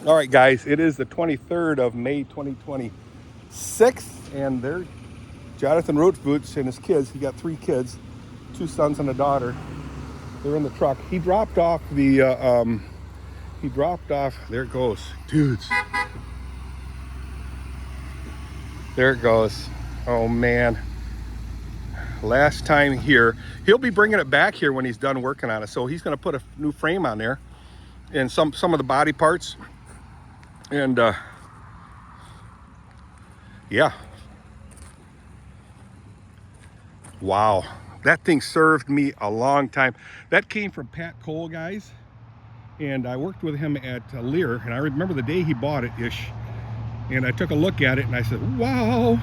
All right, guys, it is the 23rd of May, 2026, and there's Jonathan Roots and his kids. He got 3 kids, 2 sons and a daughter. They're in the truck. He dropped off there it goes. Dudes. There it goes. Oh, man. Last time here. He'll be bringing it back here when he's done working on it. So he's going to put a new frame on there and some of the body parts. And, yeah. Wow. That thing served me a long time. That came from Pat Cole, guys. And I worked with him at Lear. And I remember the day he bought it-ish. And I took a look at it and I said, wow.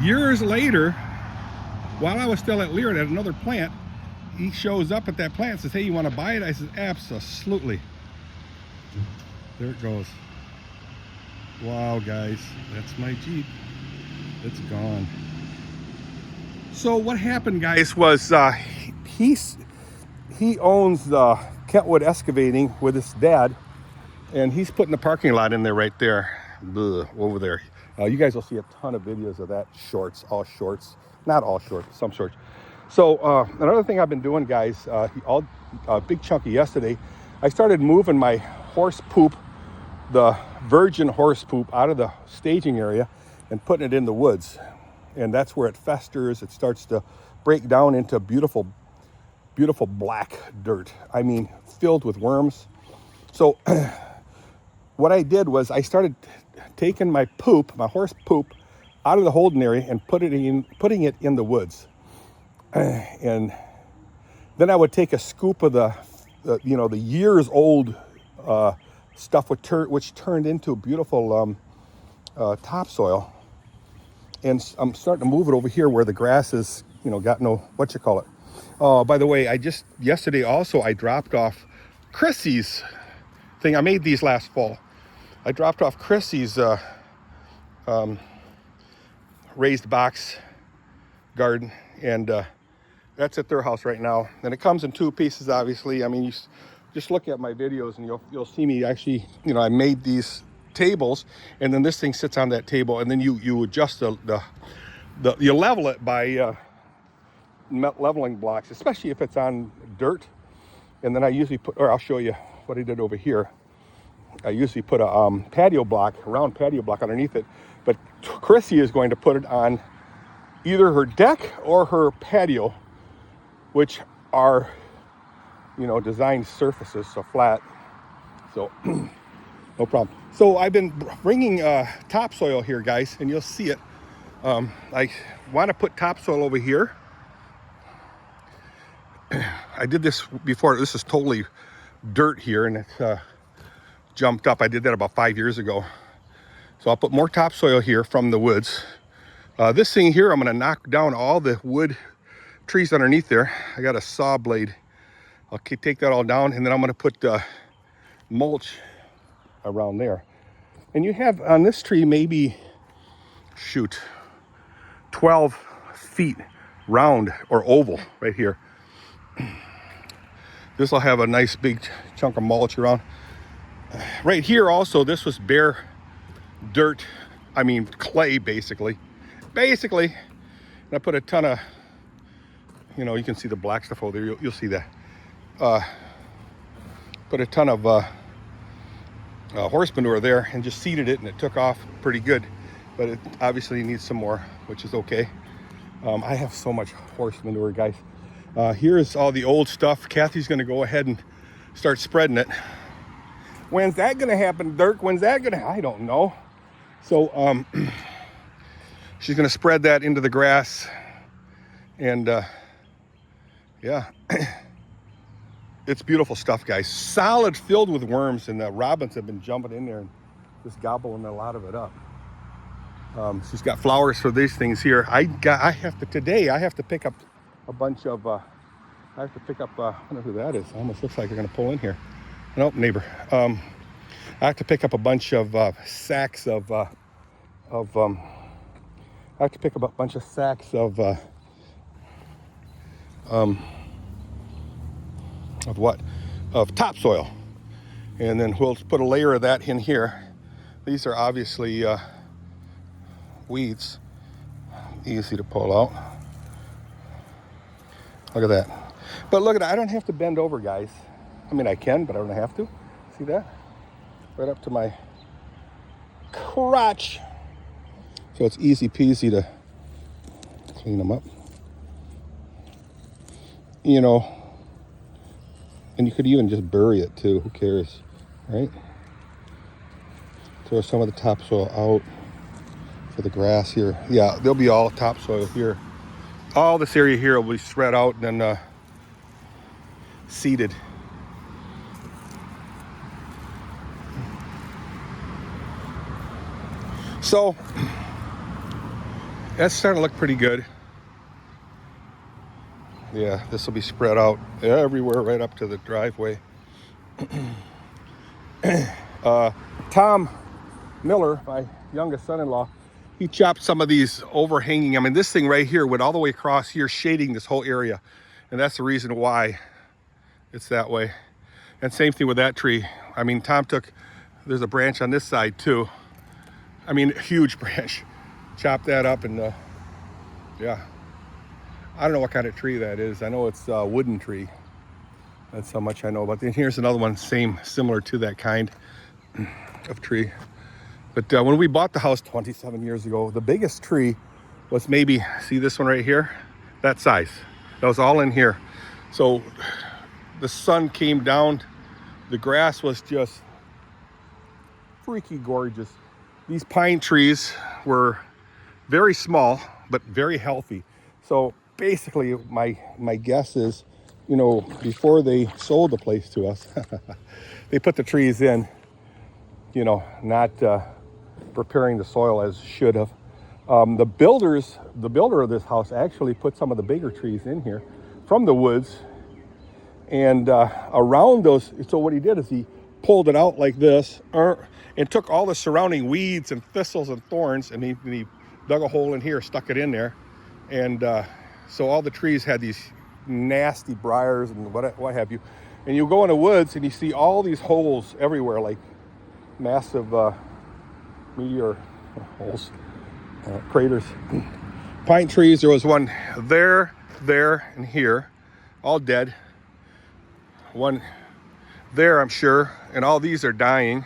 Years later, while I was still at Lear at another plant, he shows up at that plant and says, hey, you want to buy it? I said, absolutely. There it goes. Wow, guys, that's my Jeep. It's gone. So what happened, guys, was he owns Kentwood Excavating with his dad, and he's putting the parking lot in there right there. Ugh, over there. You guys will see a ton of videos of that. All shorts. Not all shorts, some shorts. So another thing I've been doing, guys, big chunk of yesterday, I started moving my horse poop, the virgin horse poop, out of the staging area and putting it in the woods. And that's where it festers. It starts to break down into beautiful, beautiful black dirt. I mean, filled with worms. So what I did was I started taking my poop, my horse poop, out of the holding area and putting it in the woods. And then I would take a scoop of the years old stuff which turned into beautiful topsoil. And I'm starting to move it over here where the grass is, got no, Oh, by the way, yesterday also I dropped off Chrissy's thing. I made these last fall. I dropped off Chrissy's raised box garden, and that's at their house right now. And it comes in 2 pieces, obviously. I mean, you just look at my videos and you'll see me actually, I made these tables, and then this thing sits on that table, and then you adjust you level it by leveling blocks, especially if it's on dirt. And then I usually I'll show you what I did over here. I usually put a round patio block underneath it, but Chrissy is going to put it on either her deck or her patio, which are, designed surfaces, so flat. So no problem. So I've been bringing topsoil here, guys, and you'll see it. I want to put topsoil over here. I did this before. This is totally dirt here, and it's jumped up. I did that about 5 years ago. So I'll put more topsoil here from the woods. This thing here, I'm going to knock down all the wood trees underneath there. I got a saw blade. I'll take that all down, and then I'm going to put mulch around there. And you have on this tree maybe 12 feet round or oval right here. This will have a nice big chunk of mulch around. Right here also, this was bare dirt. I mean, clay, basically. And I put a ton of, you can see the black stuff over there. You'll see that. Put a ton of horse manure there and just seeded it, and it took off pretty good. But it obviously needs some more, which is okay. I have so much horse manure, guys. Here's all the old stuff. Kathy's going to go ahead and start spreading it. When's that going to happen, Dirk? When's that going to I don't know. So she's going to spread that into the grass. And yeah, it's beautiful stuff, guys. Solid, filled with worms, and the robins have been jumping in there and just gobbling a lot of it up. She's got flowers for these things here. I have to pick up a bunch of, I don't know who that is. Almost looks like they're going to pull in here. Nope, neighbor. I have to pick up a bunch of sacks of what? Of topsoil. And then we'll put a layer of that in here. These are obviously weeds, easy to pull out. Look at that. But look at that, I don't have to bend over, guys. I mean, I can, but I don't have to. See that? Right up to my crotch. So it's easy peasy to clean them up. You know, and you could even just bury it too, who cares, right? Throw some of the topsoil out for the grass here. Yeah, there'll be all topsoil here. All this area here will be spread out and then seeded. So that's starting to look pretty good. Yeah, this will be spread out everywhere right up to the driveway. Tom Miller, my youngest son-in-law, he chopped some of these overhanging. I mean, this thing right here went all the way across here, shading this whole area. And that's the reason why it's that way. And same thing with that tree. I mean, Tom took, there's a branch on this side too. I mean, huge branch. Chopped that up and yeah. I don't know what kind of tree that is. I know it's a wooden tree. That's how much I know about. Then here's another one, similar to that kind of tree. But when we bought the house 27 years ago, the biggest tree was maybe, see this one right here? That size. That was all in here. So the sun came down. The grass was just freaky gorgeous. These pine trees were very small, but very healthy. So basically, my guess is, you know, before they sold the place to us, they put the trees in, you know, not preparing the soil as should have. The builder of this house actually put some of the bigger trees in here from the woods, and around those. So what he did is he pulled it out like this, and took all the surrounding weeds and thistles and thorns, and he dug a hole in here, stuck it in there, and so all the trees had these nasty briars and what have you. And you go in the woods and you see all these holes everywhere, like massive meteor holes, craters. Pine trees, there was one there, and here, all dead. One there, I'm sure, and all these are dying.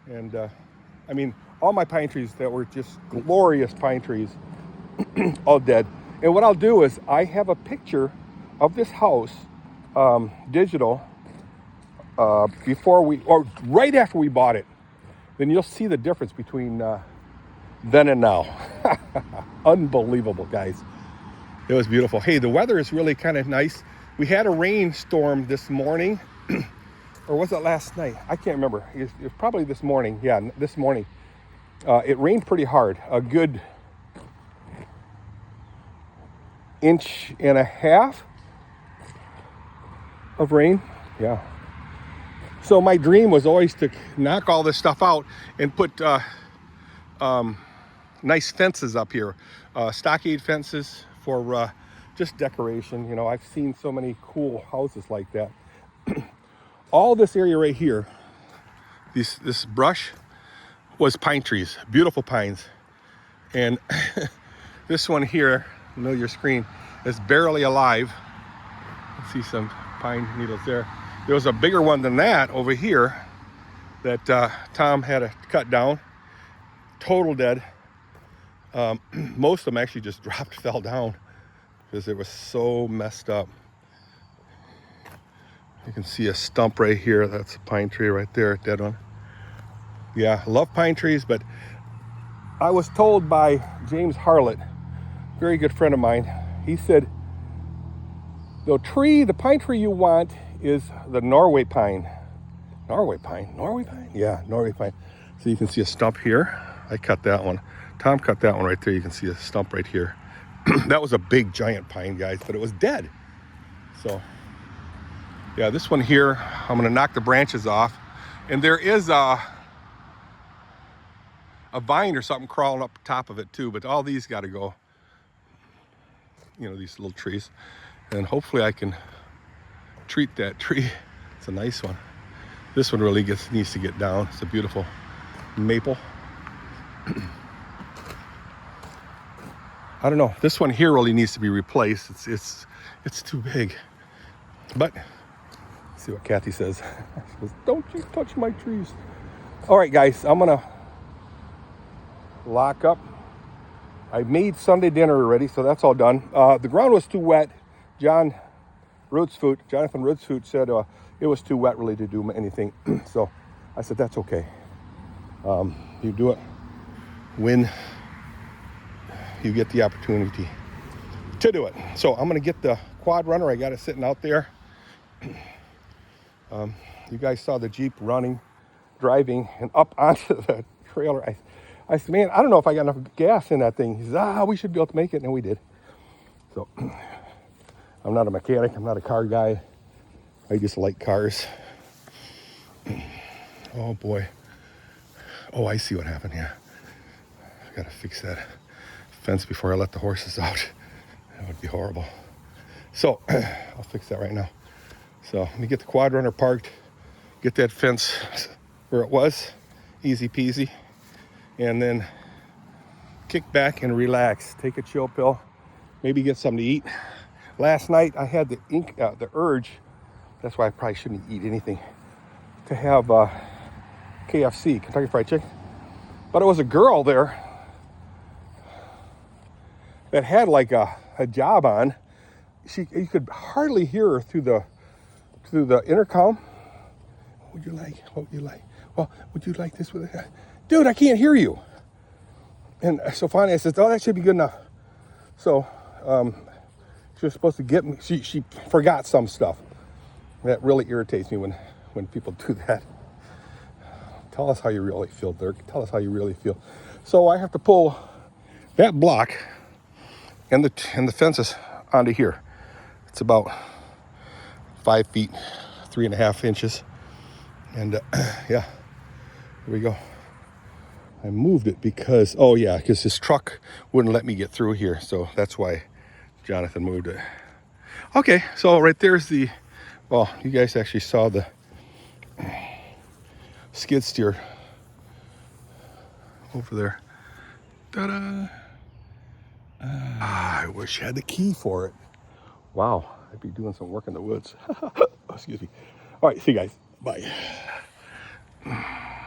And I mean, all my pine trees that were just glorious pine trees, all dead. And what I'll do is I have a picture of this house, digital, right after we bought it. Then you'll see the difference between then and now. Unbelievable, guys. It was beautiful. Hey, the weather is really kind of nice. We had a rainstorm this morning, or was it last night? I can't remember. It was probably this morning. Yeah, this morning. It rained pretty hard, a good 1.5 inches of rain. Yeah. So my dream was always to knock all this stuff out and put nice fences up here, stockade fences for just decoration. You know, I've seen so many cool houses like that. All this area right here, this brush was pine trees, beautiful pines. And this one here, I know your screen, is barely alive. You see some pine needles there. There was a bigger one than that over here that Tom had to cut down. Total dead. Most of them actually just fell down because it was so messed up. You can see a stump right here. That's a pine tree right there, dead one. Yeah, I love pine trees, but I was told by James Harlett, very good friend of mine, he said, the pine tree you want is the Norway pine. Norway pine? Yeah, Norway pine. So you can see a stump here. I cut that one. Tom cut that one right there. You can see a stump right here. That was a big giant pine, guys, but it was dead. So yeah, this one here, I'm gonna knock the branches off. And there is a vine or something crawling up top of it too, but all these gotta go. You know, these little trees. And hopefully I can treat that tree It's a nice one. This one really needs to get down. It's a beautiful maple. I don't know. This one here really needs to be replaced. It's too big. But let's see what Kathy says. She goes, "Don't you touch my trees." All right, guys, I'm gonna lock up. I made Sunday dinner already, so that's all done. The ground was too wet. Jonathan Rootsfoot said it was too wet really to do anything. So I said, that's okay. You do it when you get the opportunity to do it. So I'm gonna get the quad runner. I got it sitting out there. You guys saw the Jeep driving and up onto the trailer. I said, man, I don't know if I got enough gas in that thing. He says, we should be able to make it, and we did. So I'm not a mechanic. I'm not a car guy. I just like cars. Oh boy. Oh, I see what happened here. I gotta fix that fence before I let the horses out. That would be horrible. So I'll fix that right now. So let me get the quad runner parked, get that fence where it was, easy peasy, and then kick back and relax. Take a chill pill, maybe get something to eat. Last night I had the urge, that's why I probably shouldn't eat anything, to have KFC, Kentucky Fried Chicken. But it was a girl there that had like a job on. You could hardly hear her through the intercom. What would you like? What would you like? Well, would you like this with it? Dude, I can't hear you. And so finally I said, oh, that should be good enough. So she was supposed to get me. She forgot some stuff. That really irritates me when people do that. Tell us how you really feel, Dirk. Tell us how you really feel. So I have to pull that block and the fences onto here. It's about 5 feet, 3.5 inches. And yeah, here we go. I moved it because his truck wouldn't let me get through here. So that's why Jonathan moved it. Okay, so right there's you guys actually saw the skid steer over there. Ta-da! I wish I had the key for it. Wow, I'd be doing some work in the woods. Excuse me. All right, see you guys. Bye.